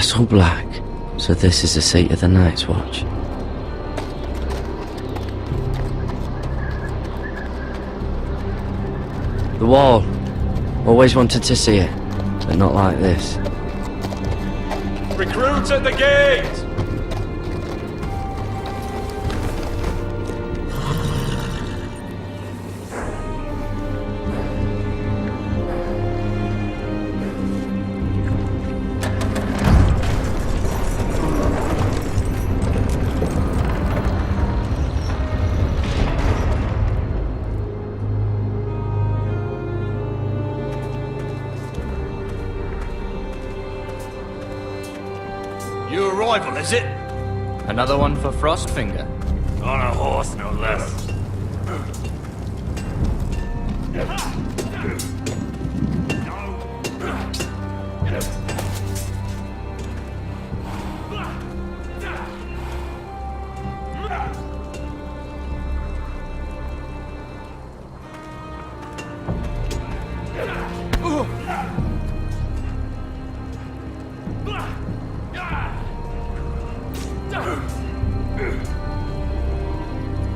Castle Black. So this is the seat of the Night's Watch. The wall. Always wanted to see it, but not like this. Recruits at the gate! New arrival, is it? Another one for Frostfinger. On a horse, no less.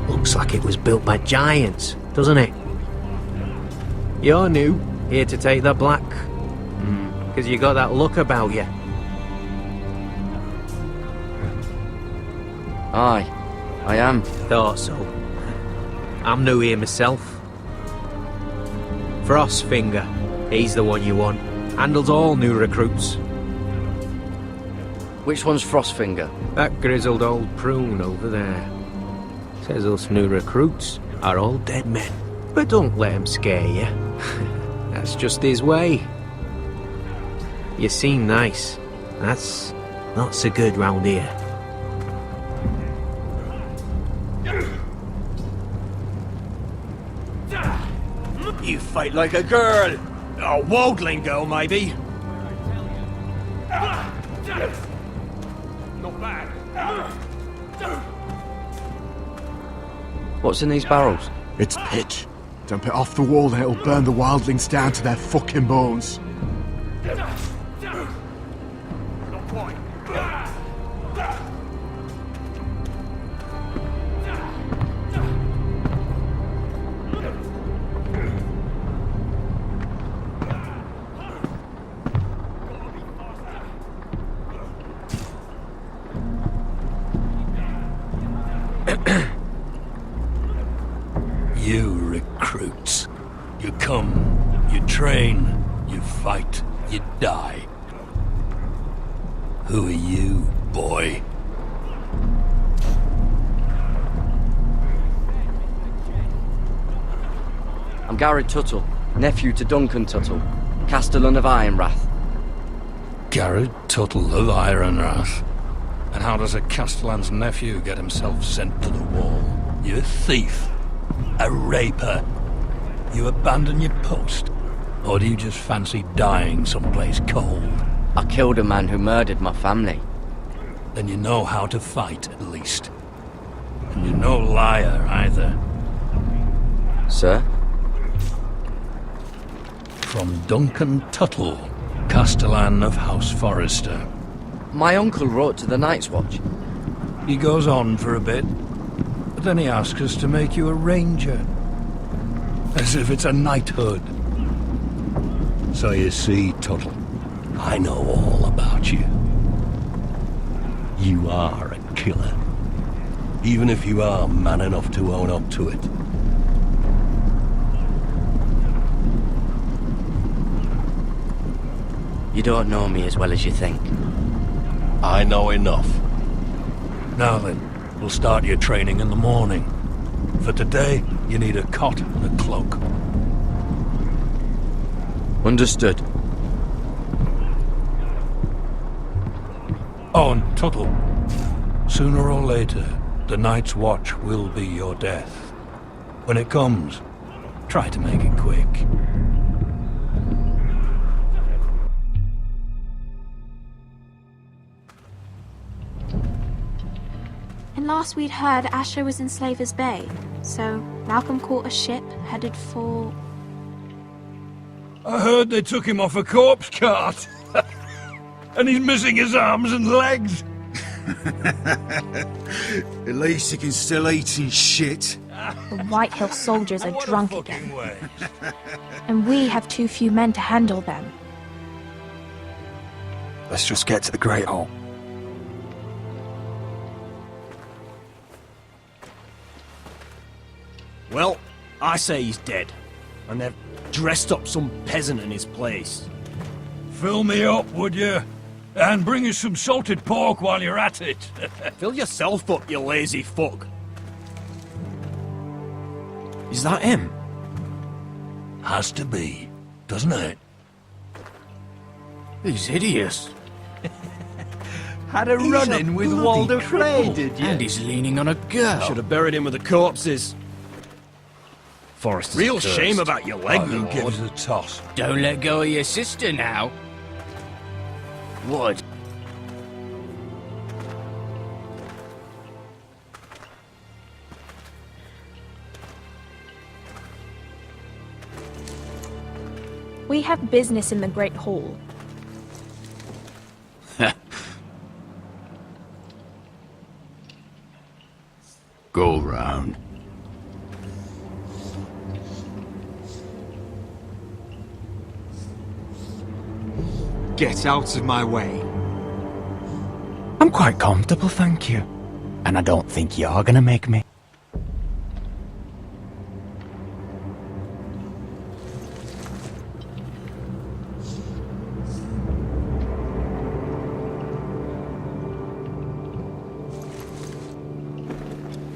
Looks like it was built by giants, doesn't it? You're new, here to take the black. Because you got that look about you. Aye, I am. Thought so. I'm new here myself. Frostfinger, he's the one you want. Handles all new recruits. Which one's Frostfinger? That grizzled old prune over there. Says us new recruits are all dead men. But don't let him scare you. That's just his way. You seem nice. That's not so good round here. You fight like a girl! A wildling girl, maybe? Not bad. What's in these barrels? It's pitch. Dump it off the wall and it'll burn the wildlings down to their fucking bones. Not quite. You recruits. You come, you train, you fight, you die. Who are you, boy? I'm Gared Tuttle, nephew to Duncan Tuttle, Castellan of Ironrath. Gared Tuttle of Ironrath. And how does a Castellan's nephew get himself sent to the wall? You thief. A raper. You abandon your post? Or do you just fancy dying someplace cold? I killed a man who murdered my family. Then you know how to fight, at least. And you're no liar, either. Sir? From Duncan Tuttle, Castellan of House Forrester. My uncle wrote to the Night's Watch. He goes on for a bit, but then he asks us to make you a ranger. As if it's a knighthood. So you see, Tuttle, I know all about you. You are a killer. Even if you are man enough to own up to it. You don't know me as well as you think. I know enough. Now then, we'll start your training in the morning. For today, you need a cot and a cloak. Understood. Oh, and Tuttle, sooner or later, the Night's Watch will be your death. When it comes, try to make it quick. And last we'd heard, Asher was in Slaver's Bay, so Malcolm caught a ship headed for... I heard they took him off a corpse cart. And he's missing his arms and legs. At least he can still eat his shit. The Whitehill soldiers are What a drunk fucking again, way. and we have too few men to handle them. Let's just get to the Great Hall. Well, I say he's dead, and they've dressed up some peasant in his place. Fill me up, would you? And bring us some salted pork while you're at it. Fill yourself up, you lazy fuck. Is that him? Has to be, doesn't it? He's hideous. Had a run-in with Walder Frey, did you? And he's leaning on a girl. Should have buried him with the corpses. Forrester's Real cursed. shame about your leg, Who Lord. gives a toss? Don't let go of your sister now. Would. We have business in the Great Hall. Go round. Get out of my way. I'm quite comfortable, thank you. And I don't think you're gonna make me.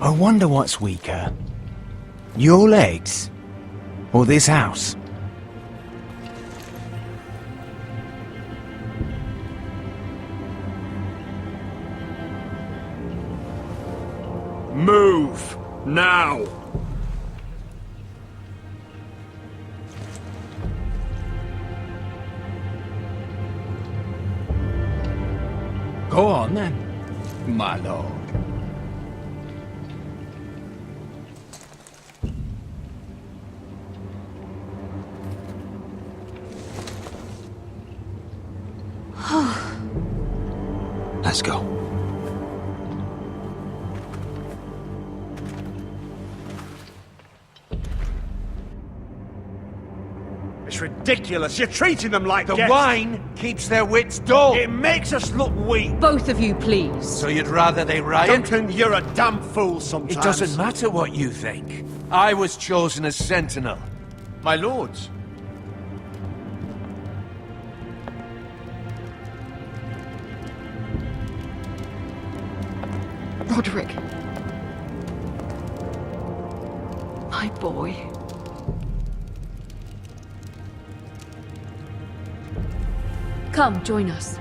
I wonder what's weaker. Your legs? Or this house? Move! Now! Go on then, my lord. Let's go. It's ridiculous. You're treating them like The guests. wine keeps their wits dull. It makes us look weak. Both of you, please. So you'd rather they riot? Duncan, you're a damn fool sometimes. It doesn't matter what you think. I was chosen as sentinel. My lords. Roderick. My boy. Come, join us.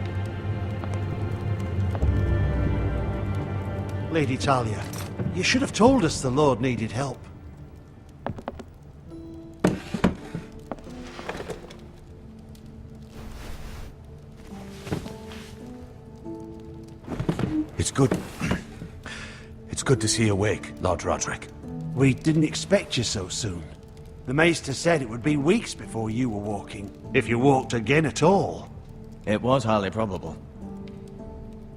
Lady Talia, you should have told us the Lord needed help. It's good. It's good to see you awake, Lord Roderick. We didn't expect you so soon. The Maester said it would be weeks before you were walking, if you walked again at all. It was highly probable.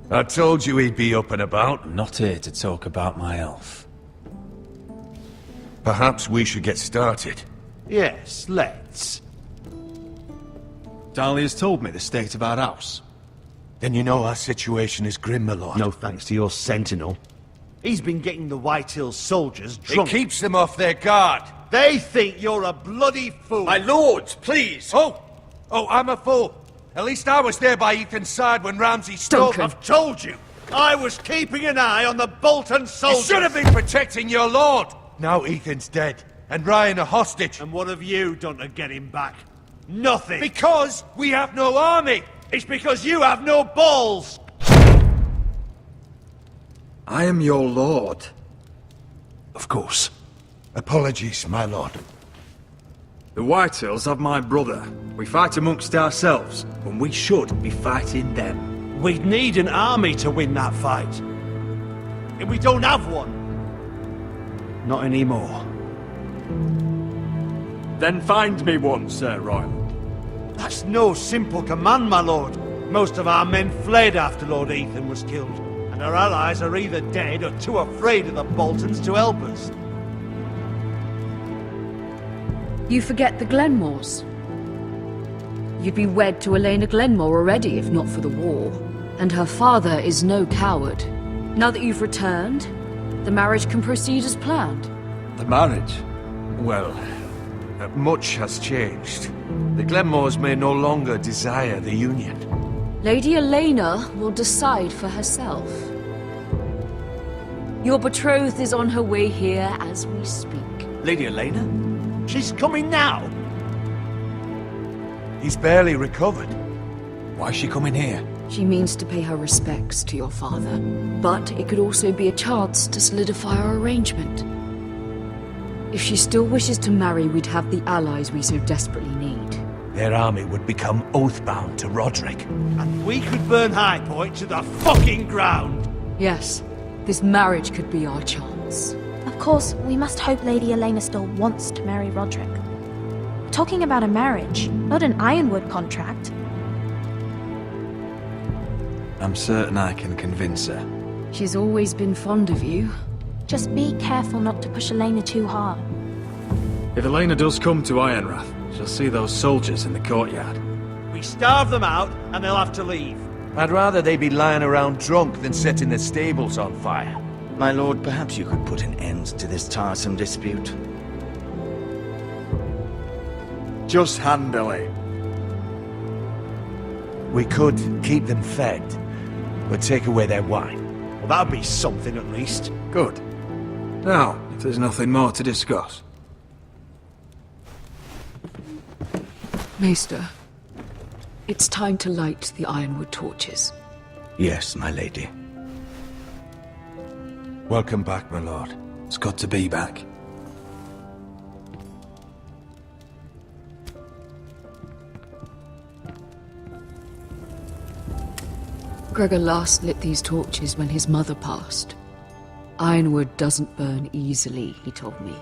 I told you he'd be up and about. Not here to talk about my elf. Perhaps we should get started. Yes, let's. Dahlia's told me the state of our house. Then you know our situation is grim, my lord. No thanks to your sentinel. He's been getting the Whitehill soldiers It drunk. keeps them off their guard. They think you're a bloody fool. My lords, please! Oh, I'm a fool. At least I was there by Ethan's side when Ramsay stole... Duncan. I've told you. I was keeping an eye on the Bolton You soldiers. should have been protecting your lord! Now Ethan's dead, and Ryan a hostage. And what have you done to get him back? Nothing. Because we have no army! It's because you have no balls. I am your lord. Of course. Apologies, my lord. The Whitehills have my brother. We fight amongst ourselves, when we should be fighting them. We'd need an army to win that fight. And we don't have one. Not anymore. Then find me one, Sir Royal. That's no simple command, my lord. Most of our men fled after Lord Ethan was killed, and our allies are either dead or too afraid of the Boltons to help us. You forget the Glenmores. You'd be wed to Elena Glenmore already if not for the war. And her father is no coward. Now that you've returned, the marriage can proceed as planned. The marriage? Well, much has changed. The Glenmores may no longer desire the union. Lady Elena will decide for herself. Your betrothed is on her way here as we speak. Lady Elena? She's coming now! He's barely recovered. Why's she coming here? She means to pay her respects to your father. But it could also be a chance to solidify our arrangement. If she still wishes to marry, we'd have the allies we so desperately need. Their army would become oath-bound to Roderick. And we could burn High Point to the fucking ground! Yes, this marriage could be our chance. Of course, we must hope Lady Elena still wants to marry Roderick. We're talking about a marriage, not an Ironwood contract. I'm certain I can convince her. She's always been fond of you. Just be careful not to push Elena too hard. If Elena does come to Ironrath, she'll see those soldiers in the courtyard. We starve them out, and they'll have to leave. I'd rather they be lying around drunk than setting the stables on fire. My lord, perhaps you could put an end to this tiresome dispute. Just handle it. We could keep them fed, but take away their wine. Well, that'd be something at least. Good. Now, if there's nothing more to discuss. Maester, it's time to light the Ironwood torches. Yes, my lady. Welcome back, my lord. It's good to be back. Gregor last lit these torches when his mother passed. Ironwood doesn't burn easily, he told me.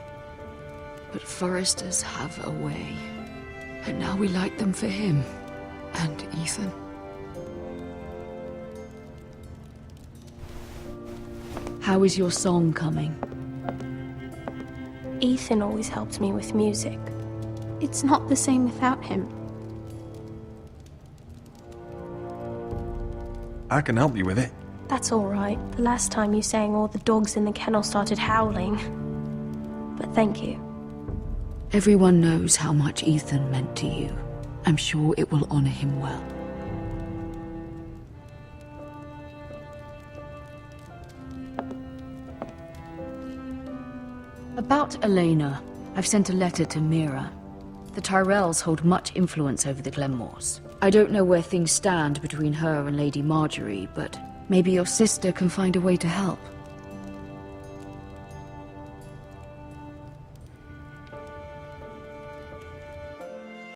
But Forresters have a way. And now we light them for him. And Ethan. How is your song coming? Ethan always helps me with music. It's not the same without him. I can help you with it. That's all right. The last time you sang, all the dogs in the kennel started howling. But thank you. Everyone knows how much Ethan meant to you. I'm sure it will honor him well. About Elena, I've sent a letter to Mira. The Tyrells hold much influence over the Glenmores. I don't know where things stand between her and Lady Margaery, but maybe your sister can find a way to help.